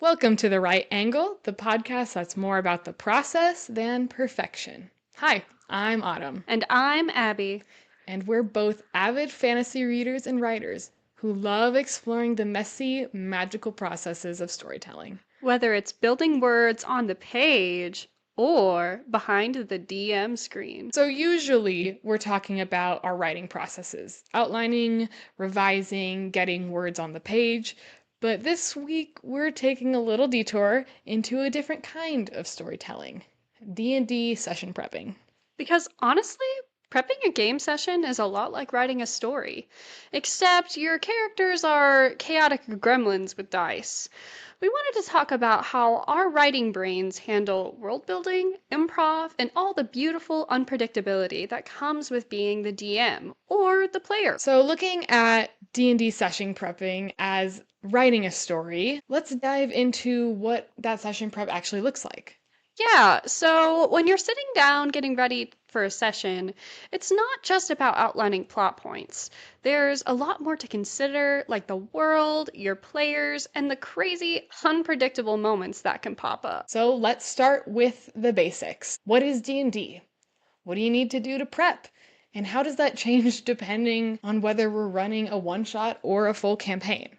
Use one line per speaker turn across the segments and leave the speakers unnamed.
Welcome to The Right Angle, the podcast that's more about the process than perfection. Hi, I'm Autumn.
And I'm Abby.
And we're both avid fantasy readers and writers who love exploring the messy, magical processes of storytelling.
Whether it's building words on the page or behind the DM screen.
So usually we're talking about our writing processes, outlining, revising, getting words on the page. But this week we're taking a little detour into a different kind of storytelling, D&D session prepping.
Because honestly, prepping a game session is a lot like writing a story, except your characters are chaotic gremlins with dice. We wanted to talk about how our writing brains handle world building, improv, and all the beautiful unpredictability that comes with being the DM or the player.
So looking at D&D session prepping as writing a story, let's dive into what that session prep actually looks like.
Yeah, so when you're sitting down getting ready for a session, it's not just about outlining plot points. There's a lot more to consider, like the world, your players, and the crazy, unpredictable moments that can pop up.
So let's start with the basics. What is D&D? What do you need to do to prep? And how does that change depending on whether we're running a one-shot or a full campaign?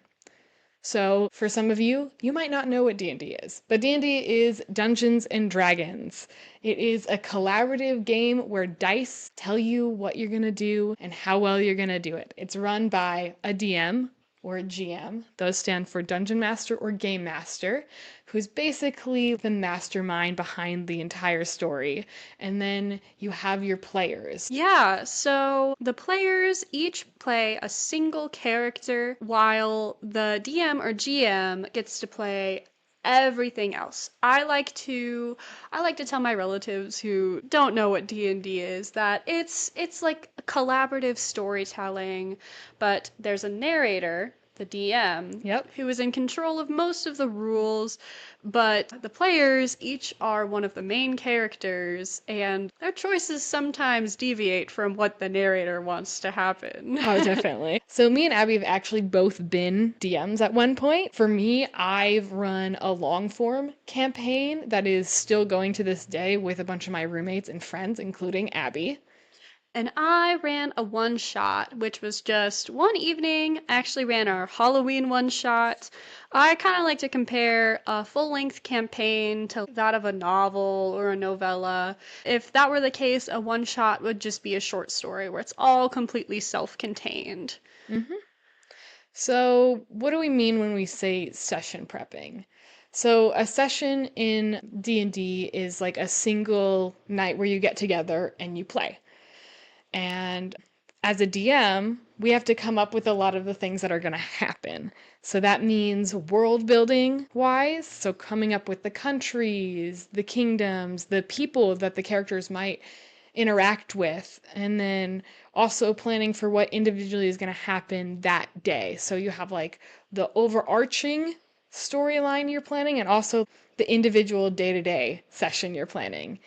So for some of you, you might not know what D&D is, but D&D is Dungeons and Dragons. It is a collaborative game where dice tell you what you're going to do and how well you're going to do it. It's run by a DM or a GM. Those stand for Dungeon Master or Game Master, who's basically the mastermind behind the entire story. And then you have your players.
Yeah, so the players each play a single character while the DM or GM gets to play everything else. I like to tell my relatives who don't know what D&D is that it's like collaborative storytelling, but there's a narrator, the DM,
Yep.
who is in control of most of the rules, but the players each are one of the main characters, and their choices sometimes deviate from what the narrator wants to happen.
Oh, definitely. So me and Abby have actually both been DMs at one point. For me, I've run a long form campaign that is still going to this day with a bunch of my roommates and friends, including Abby.
And I ran a one shot, which was just one evening. I actually ran our Halloween one shot. I kind of like to compare a full length campaign to that of a novel or a novella. If that were the case, a one shot would just be a short story where it's all completely self contained.
Mm-hmm. So what do we mean when we say session prepping? So a session in D&D is like a single night where you get together and you play. And as a DM, we have to come up with a lot of the things that are going to happen. So that means world building wise, so coming up with the countries, the kingdoms, the people that the characters might interact with, and then also planning for what individually is going to happen that day. So you have like the overarching storyline you're planning and also the individual day-to-day session you're planning.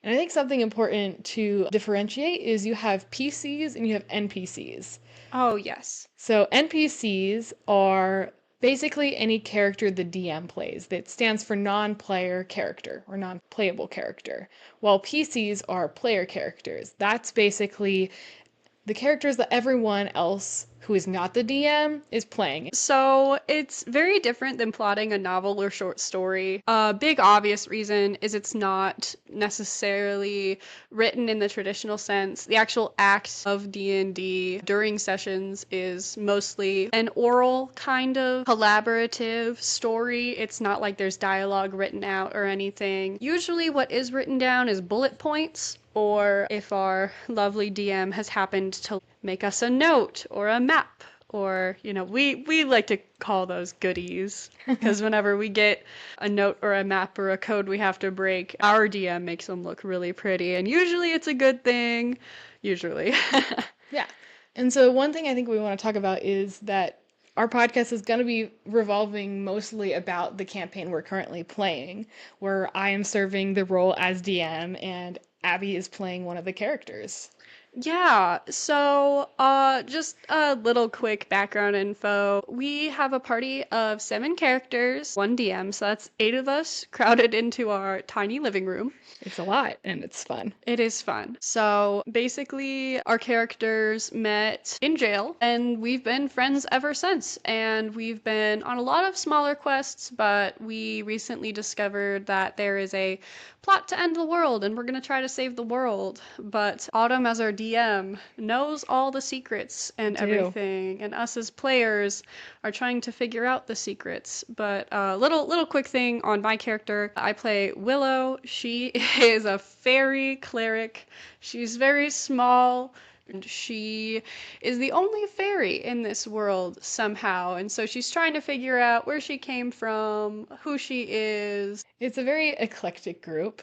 And I think something important to differentiate is you have PCs and you have NPCs.
Oh, yes.
So NPCs are basically any character the DM plays. That stands for non-player character or non-playable character. While PCs are player characters. That's basically the characters that everyone else who is not the DM is playing.
So it's very different than plotting a novel or short story. A big obvious reason is it's not necessarily written in the traditional sense. The actual act of D&D during sessions is mostly an oral kind of collaborative story. It's not like there's dialogue written out or anything. Usually what is written down is bullet points, or if our lovely DM has happened to make us a note or a map, or, we like to call those goodies, because whenever we get a note or a map or a code we have to break, our DM makes them look really pretty, and usually it's a good thing, usually.
Yeah. And so one thing I think we want to talk about is that our podcast is going to be revolving mostly about the campaign we're currently playing, where I am serving the role as DM and Abby is playing one of the characters.
Yeah, so just a little quick background info. We have a party of 7 characters, 1 DM, so that's 8 of us crowded into our tiny living room.
It's a lot and it's fun.
It is fun. So basically, our characters met in jail, and we've been friends ever since. And we've been on a lot of smaller quests, but we recently discovered that there is a plot to end the world, and we're going to try to save the world. But Autumn, as our DM, knows all the secrets
I
and
do.
everything, and us as players are trying to figure out the secrets. But little quick thing on my character, I play Willow. She is a fairy cleric. She's very small. And she is the only fairy in this world somehow. And so she's trying to figure out where she came from, who she is.
It's a very eclectic group,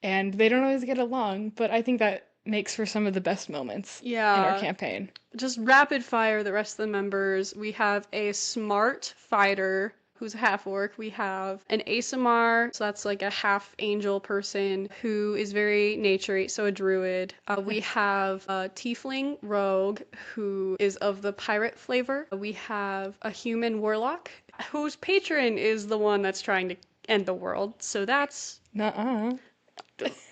and they don't always get along, but I think that makes for some of the best moments in our
Yeah,
campaign.
just rapid fire the rest of the members. We have a smart fighter who's a half orc. We have an Asamar, so that's like a half angel person who is very naturey, so a druid. We have a tiefling rogue who is of the pirate flavor. We have a human warlock whose patron is the one that's trying to end the world. So that's
Nuh-uh.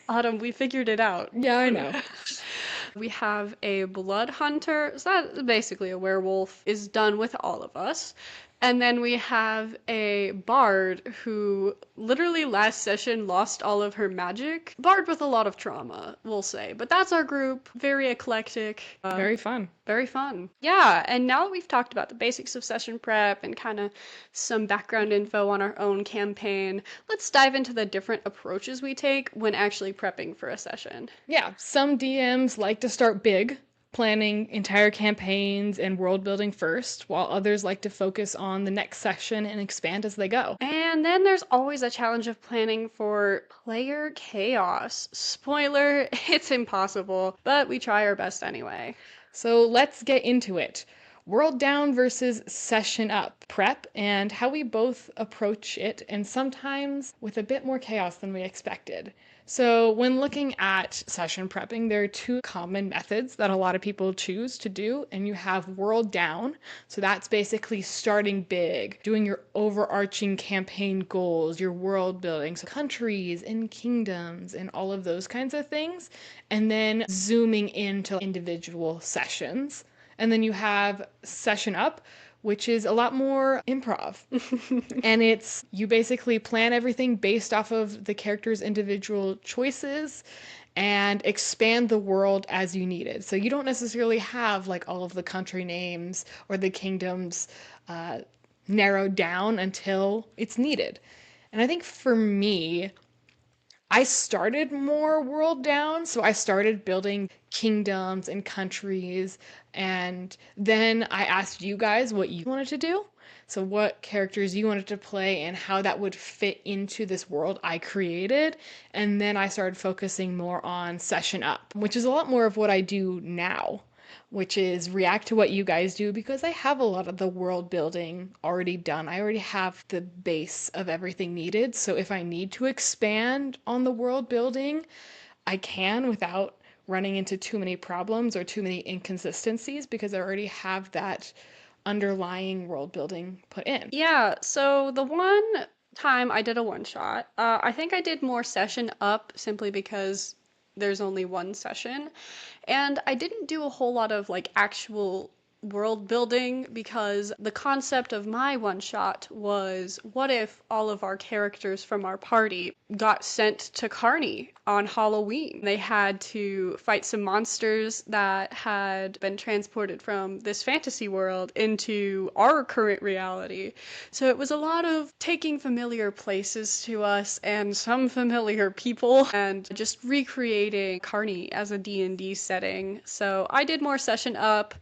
Autumn, we figured it out.
Yeah, I know.
We have a blood hunter, so that's basically a werewolf, is done with all of us. And then we have a bard who literally last session lost all of her magic. Bard with a lot of trauma, we'll say. But that's our group. Very eclectic.
Very fun.
Very fun. Yeah, and now that we've talked about the basics of session prep and kind of some background info on our own campaign, let's dive into the different approaches we take when actually prepping for a session.
Yeah, some DMs like to start big, planning entire campaigns and world building first, while others like to focus on the next session and expand as they go.
And then there's always a challenge of planning for player chaos. Spoiler, it's impossible, but we try our best anyway.
So let's get into it. World down versus session up, prep, and how we both approach it, and sometimes with a bit more chaos than we expected. So, when looking at session prepping, there are 2 common methods that a lot of people choose to do, and you have world down. So, that's basically starting big, doing your overarching campaign goals, your world building, so countries and kingdoms and all of those kinds of things, and then zooming into individual sessions. And then you have session up, which is a lot more improv. And it's you basically plan everything based off of the character's individual choices and expand the world as you need it. So you don't necessarily have like all of the country names or the kingdoms narrowed down until it's needed. And I think for me, I started more world down, so I started building kingdoms and countries, and then I asked you guys what you wanted to do. So, what characters you wanted to play and how that would fit into this world I created. And then I started focusing more on session up, which is a lot more of what I do now, which is react to what you guys do because I have a lot of the world building already done. I already have the base of everything needed. So if I need to expand on the world building, I can without running into too many problems or too many inconsistencies because I already have that underlying world building put in.
Yeah, so the one time I did a one shot, I think I did more session up simply because there's only one session. And I didn't do a whole lot of like actual world building because the concept of my one shot was what if all of our characters from our party got sent to Carney on Halloween? They had to fight some monsters that had been transported from this fantasy world into our current reality. So it was a lot of taking familiar places to us and some familiar people and just recreating Carney as a D&D setting. So I did more session up,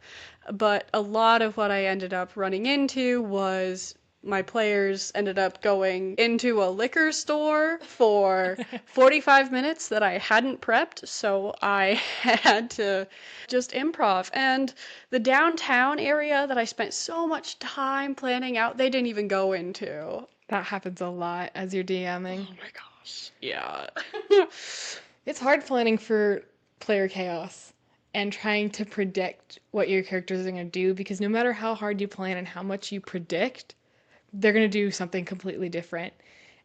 but a lot of what I ended up running into was my players ended up going into a liquor store for 45 minutes that I hadn't prepped, so I had to just improv. And the downtown area that I spent so much time planning out, they didn't even go into.
That happens a lot as you're DMing.
Oh my gosh. Yeah.
It's hard planning for player chaos. and trying to predict what your characters are going to do, because no matter how hard you plan and how much you predict, they're going to do something completely different.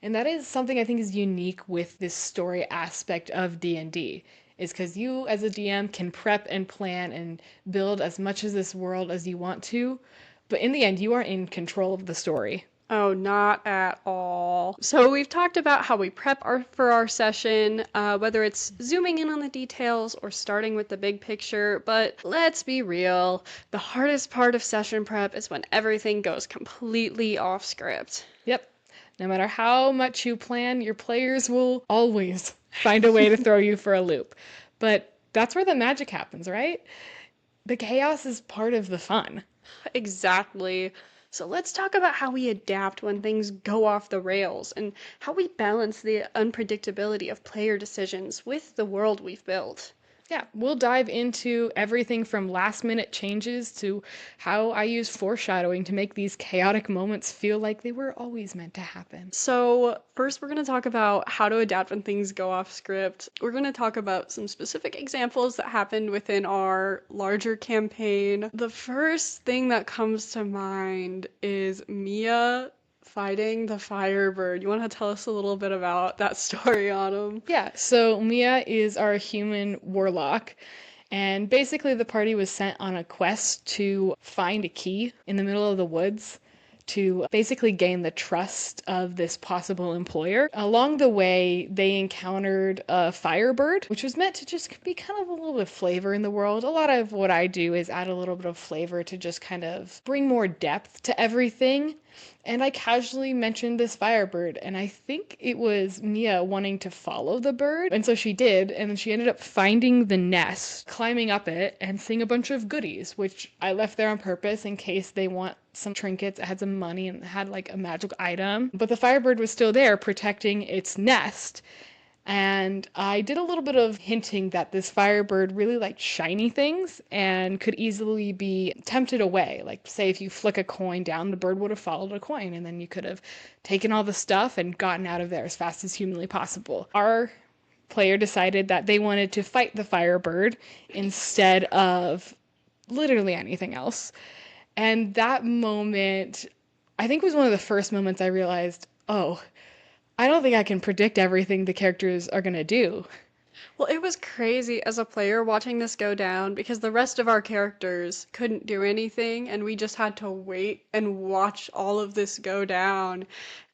And that is something I think is unique with this story aspect of D&D, is because you as a DM can prep and plan and build as much of this world as you want to, but in the end you are in control of the story.
Oh, not at all. So we've talked about how we prep for our session, whether it's zooming in on the details or starting with the big picture, but let's be real. The hardest part of session prep is when everything goes completely off script.
Yep. No matter how much you plan, your players will always find a way to throw you for a loop. But that's where the magic happens, right? The chaos is part of the fun.
Exactly. So let's talk about how we adapt when things go off the rails and how we balance the unpredictability of player decisions with the world we've built.
Yeah, we'll dive into everything from last minute changes to how I use foreshadowing to make these chaotic moments feel like they were always meant to happen.
So, first, we're going to talk about how to adapt when things go off script. We're going to talk about some specific examples that happened within our larger campaign. The first thing that comes to mind is Mia fighting the Firebird. You want to tell us a little bit about that story, Autumn?
Yeah, so Mia is our human warlock, and basically the party was sent on a quest to find a key in the middle of the woods to basically gain the trust of this possible employer. Along the way, they encountered a firebird, which was meant to just be kind of a little bit of flavor in the world. A lot of what I do is add a little bit of flavor to just kind of bring more depth to everything. And I casually mentioned this firebird, and I think it was Mia wanting to follow the bird. And so she did, and then she ended up finding the nest, climbing up it, and seeing a bunch of goodies, which I left there on purpose in case they want some trinkets. It had some money and had like a magical item. But the firebird was still there protecting its nest. And I did a little bit of hinting that this firebird really liked shiny things and could easily be tempted away. Like, say, if you flick a coin down, the bird would have followed a coin, and then you could have taken all the stuff and gotten out of there as fast as humanly possible. Our player decided that they wanted to fight the firebird instead of literally anything else. And that moment, I think, was one of the first moments I realized, oh, I don't think I can predict everything the characters are going to do.
Well, it was crazy as a player watching this go down because the rest of our characters couldn't do anything and we just had to wait and watch all of this go down.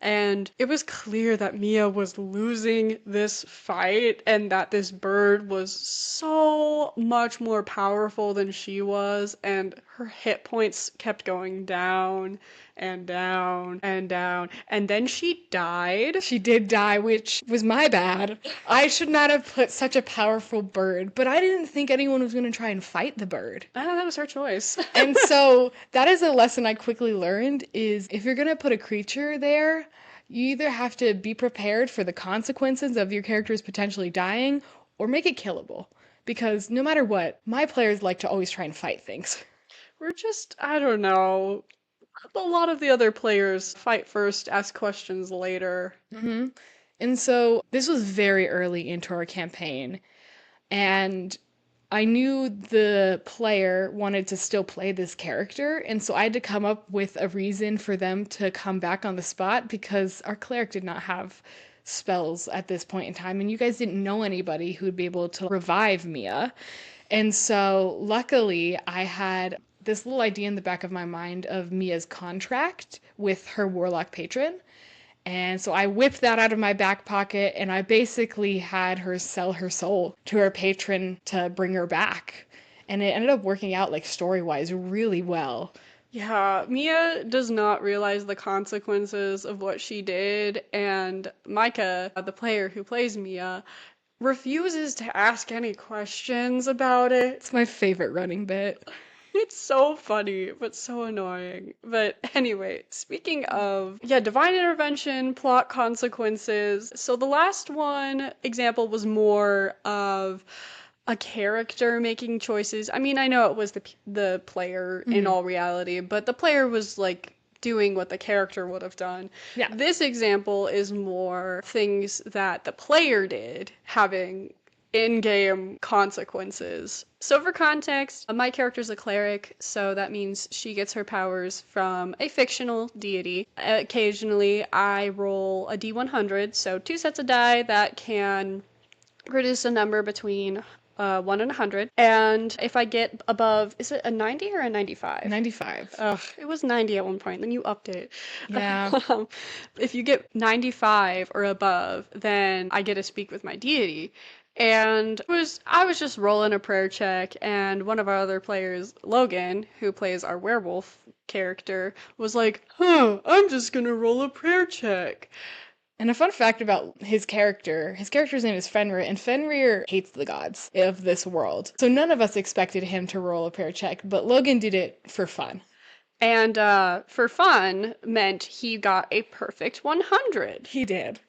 And it was clear that Mia was losing this fight and that this bird was so much more powerful than she was, and her hit points kept going down and down and down. And then she died.
She did die, which was my bad. I should not have put such a powerful bird, but I didn't think anyone was going to try and fight the bird.
That was her choice.
And so that is a lesson I quickly learned, is if you're going to put a creature there, you either have to be prepared for the consequences of your characters potentially dying or make it killable. Because no matter what, my players like to always try and fight things.
We're just, I don't know. A lot of the other players fight first, ask questions later.
Mm-hmm. And so this was very early into our campaign, and I knew the player wanted to still play this character, and so I had to come up with a reason for them to come back on the spot because our cleric did not have spells at this point in time, and you guys didn't know anybody who would be able to revive Mia. And so luckily I had this little idea in the back of my mind of Mia's contract with her warlock patron. And so I whipped that out of my back pocket and I basically had her sell her soul to her patron to bring her back. And it ended up working out, like, story-wise, really well.
Yeah, Mia does not realize the consequences of what she did, and Micah, the player who plays Mia, refuses to ask any questions about it.
It's my favorite running bit.
It's so funny, but so annoying. But anyway, speaking of, yeah, divine intervention, plot consequences. So the last one example was more of a character making choices. I mean, I know it was the player in all reality, but the player was like doing what the character would have done.
Yeah.
This example is more things that the player did, having in-game consequences. So for context, my character's a cleric, so that means she gets her powers from a fictional deity. Occasionally, I roll a d100, so 2 sets of die that can produce a number between 1 and 100. And if I get above, is it a 90 or a 95?
95.
Ugh, it was 90 at one point, then you upped it.
Yeah.
Um, if you get 95 or above, then I get to speak with my deity. And I was just rolling a prayer check, and one of our other players, Logan, who plays our werewolf character, was like, I'm just gonna roll a prayer check.
And a fun fact about his character's name is Fenrir, and Fenrir hates the gods of this world. So none of us expected him to roll a prayer check, but Logan did it for fun.
And for fun meant he got a perfect 100.
He did.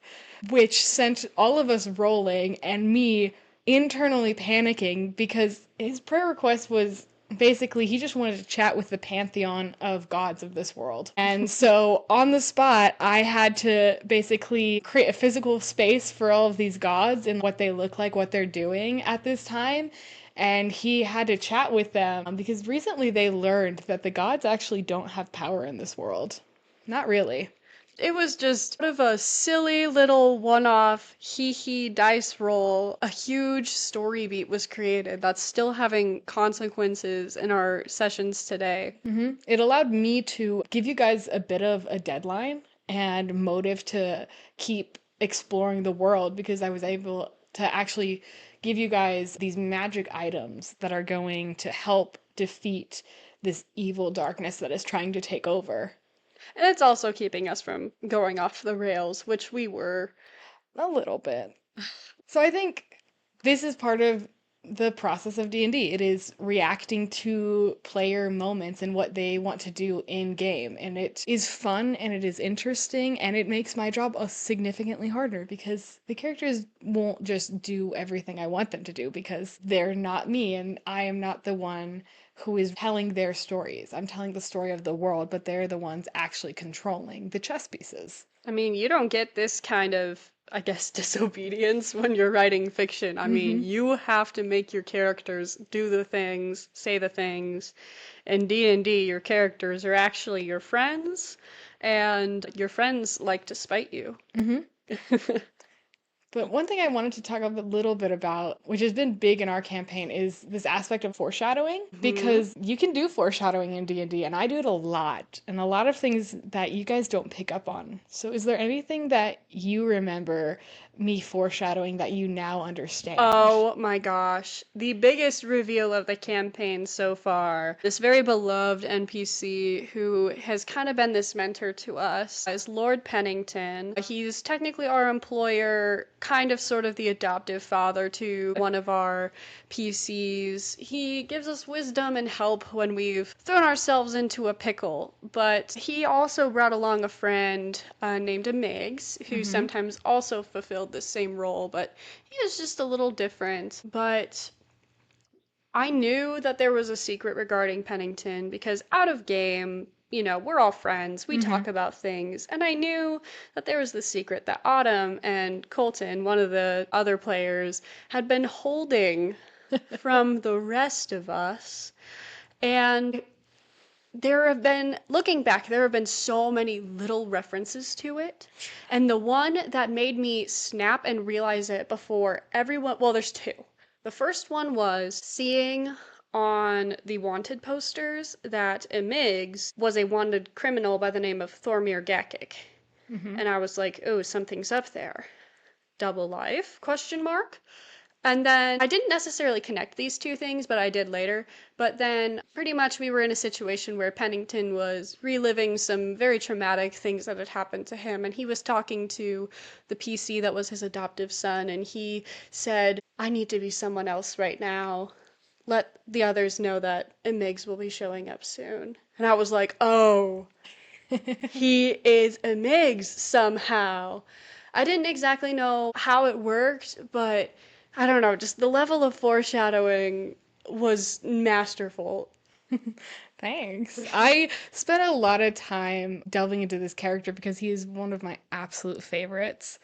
Which sent all of us rolling and me internally panicking because his prayer request was basically he just wanted to chat with the pantheon of gods of this world. And so on the spot, I had to basically create a physical space for all of these gods and what they look like, what they're doing at this time. And he had to chat with them because recently they learned that the gods actually don't have power in this world. Not really.
It was just sort of a silly little one-off hee-hee dice roll. A huge story beat was created that's still having consequences in our sessions today.
It allowed me to give you guys a bit of a deadline and motive to keep exploring the world because I was able to actually give you guys these magic items that are going to help defeat this evil darkness that is trying to take over.
And it's also keeping us from going off the rails, which we were.
A little bit. So I think this is part of the process of D&D. It is reacting to player moments and what they want to do in game. And it is fun and it is interesting and it makes my job significantly harder because the characters won't just do everything I want them to do because they're not me and I am not the one who is telling their stories. I'm telling the story of the world, but they're the ones actually controlling the chess pieces.
I mean, you don't get this kind of, I guess, disobedience when you're writing fiction. I mean, you have to make your characters do the things, say the things. In D&D, your characters are actually your friends, and your friends like to spite you.
But one thing I wanted to talk a little bit about, which has been big in our campaign, is this aspect of foreshadowing. Because you can do foreshadowing in D&D, and I do it a lot. And a lot of things that you guys don't pick up on. So is there anything that you remember me foreshadowing that you now understand?
Oh my gosh. The biggest reveal of the campaign so far, this very beloved NPC who has kind of been this mentor to us, is Lord Pennington. He's technically our employer, kind of sort of the adoptive father to one of our PCs. He gives us wisdom and help when we've thrown ourselves into a pickle, but he also brought along a friend named Migs, who sometimes also fulfilled the same role, but he is just a little different. But I knew that there was a secret regarding Pennington because out of game, we're all friends. We talk about things. And I knew that there was this secret that Autumn and Colton, one of the other players, had been holding from the rest of us. And looking back, there have been so many little references to it. And the one that made me snap and realize it before everyone, well, there's two. The first one was seeing on the wanted posters that Migs was a wanted criminal by the name of Thormir Gakic. And I was like, oh, something's up there. Double life? Question mark. And then I didn't necessarily connect these two things, but I did later. But then pretty much we were in a situation where Pennington was reliving some very traumatic things that had happened to him. And he was talking to the PC that was his adoptive son. And he said, I need to be someone else right now. Let the others know that Migs will be showing up soon. And I was like, oh, he is Migs somehow. I didn't exactly know how it worked, but I don't know, just the level of foreshadowing was masterful.
Thanks. I spent a lot of time delving into this character because he is one of my absolute favorites.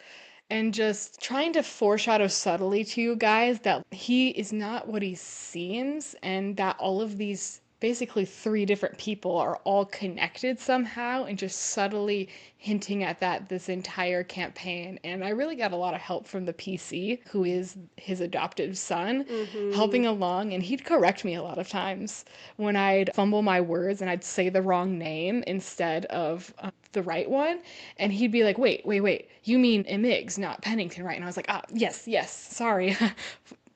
and just trying to foreshadow subtly to you guys that he is not what he seems, and that all of these basically three different people are all connected somehow, and just subtly hinting at that this entire campaign. And I really got a lot of help from the PC, who is his adoptive son,
Mm-hmm.
helping along, and he'd correct me a lot of times when I'd fumble my words and I'd say the wrong name instead of the right one. And he'd be like, wait, you mean Immigs, not Pennington, right? And I was like, ah, yes, sorry.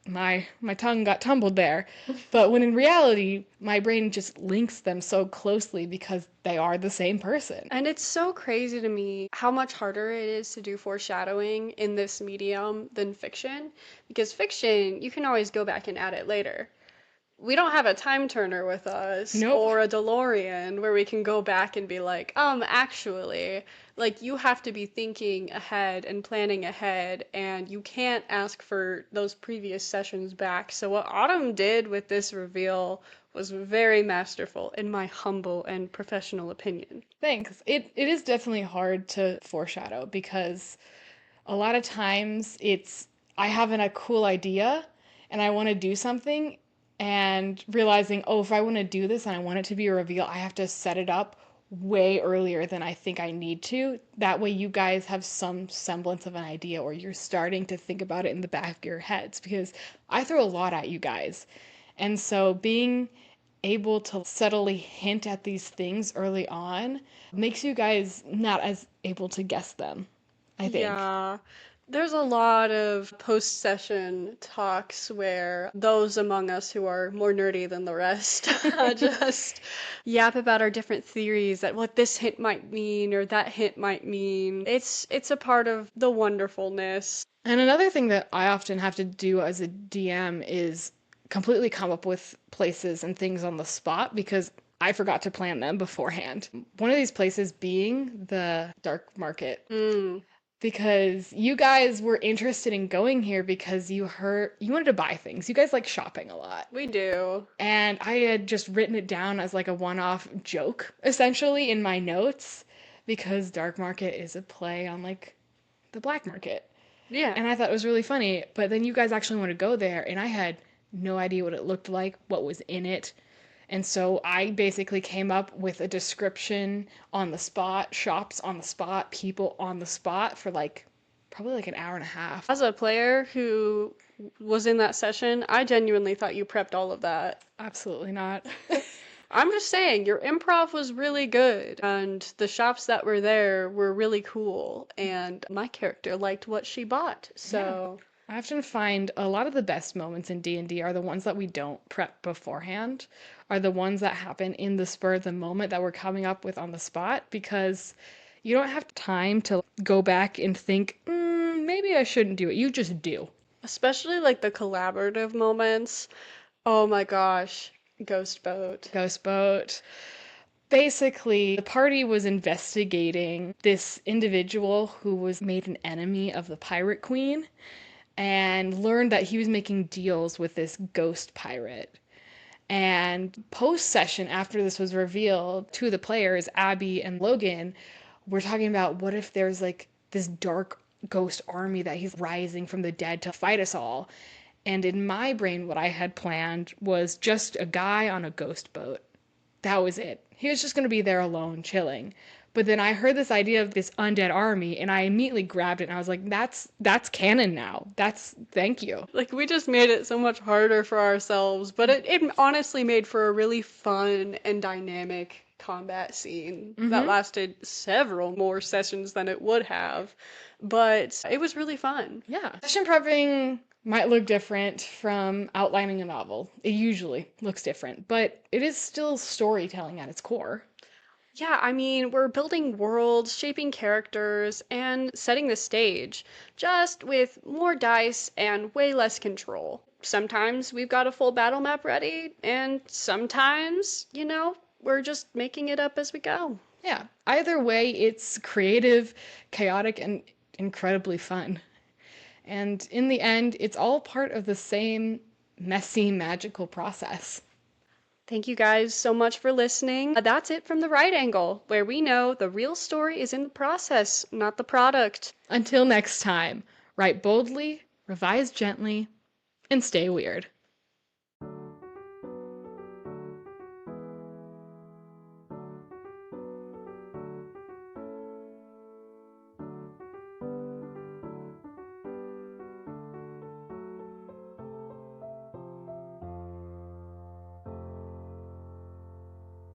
My tongue got tumbled there. But when in reality, my brain just links them so closely because they are the same person.
And it's so crazy to me how much harder it is to do foreshadowing in this medium than fiction. Because fiction, you can always go back and add it later. We don't have a time turner with us
Nope.
or a DeLorean where we can go back and be like, actually, like you have to be thinking ahead and planning ahead, and you can't ask for those previous sessions back. So, what Autumn did with this reveal was very masterful, in my humble and professional opinion.
Thanks. It is definitely hard to foreshadow because a lot of times it's I have a cool idea and I want to do something, and realizing, oh, if I want to do this and I want it to be a reveal, I have to set it up way earlier than I think I need to. That way you guys have some semblance of an idea, or you're starting to think about it in the back of your heads, because I throw a lot at you guys. And so being able to subtly hint at these things early on makes you guys not as able to guess them, I think.
Yeah. There's a lot of post session talks where those among us who are more nerdy than the rest just yap about our different theories that what this hint might mean or that hint might mean. It's a part of the wonderfulness.
And another thing that I often have to do as a DM is completely come up with places and things on the spot because I forgot to plan them beforehand. One of these places being the dark market,
Mm,
because you guys were interested in going here because you heard you wanted to buy things. You guys like shopping a lot.
we do.
And I had just written it down as like a one-off joke essentially in my notes, because dark market is a play on like the black market.
Yeah.
And I thought it was really funny. But then you guys actually want to go there, and I had no idea what it looked like, what was in it. And so I basically came up with a description on the spot, shops on the spot, people on the spot for like probably like an hour and a half.
As a player who was in that session, I genuinely thought you prepped all of that.
Absolutely not.
I'm just saying, your improv was really good, and the shops that were there were really cool, and my character liked what she bought.
Yeah.
So,
I often find a lot of the best moments in D&D are the ones that we don't prep beforehand, are the ones that happen in the spur of the moment that we're coming up with on the spot, because you don't have time to go back and think, maybe I shouldn't do it. You just do.
especially like the collaborative moments. Oh my gosh, Ghost Boat.
Ghost boat. Basically, the party was investigating this individual who was made an enemy of the pirate queen, and learned that he was making deals with this ghost pirate. And post session, after this was revealed, two of the players, Abby and Logan, were talking about what if there's like this dark ghost army that he's rising from the dead to fight us all. And in my brain, what I had planned was just a guy on a ghost boat. That was it. He was just going to be there alone, chilling. But then I heard this idea of this undead army, and I immediately grabbed it, and I was like, that's canon now. That's thank you.
Like, we just made it so much harder for ourselves, but it honestly made for a really fun and dynamic combat scene that lasted several more sessions than it would have. But it was really fun.
Yeah. Session prepping might look different from outlining a novel. It usually looks different, but it is still storytelling at its core.
Yeah, I mean, we're building worlds, shaping characters, and setting the stage, just with more dice and way less control. Sometimes we've got a full battle map ready, and sometimes, we're just making it up as we go.
Yeah. Either way, it's creative, chaotic, and incredibly fun. And in the end, it's all part of the same messy, magical process.
Thank you guys so much for listening. That's it from the right angle, where we know the real story is in the process, not the product.
Until next time, write boldly, revise gently, and stay weird.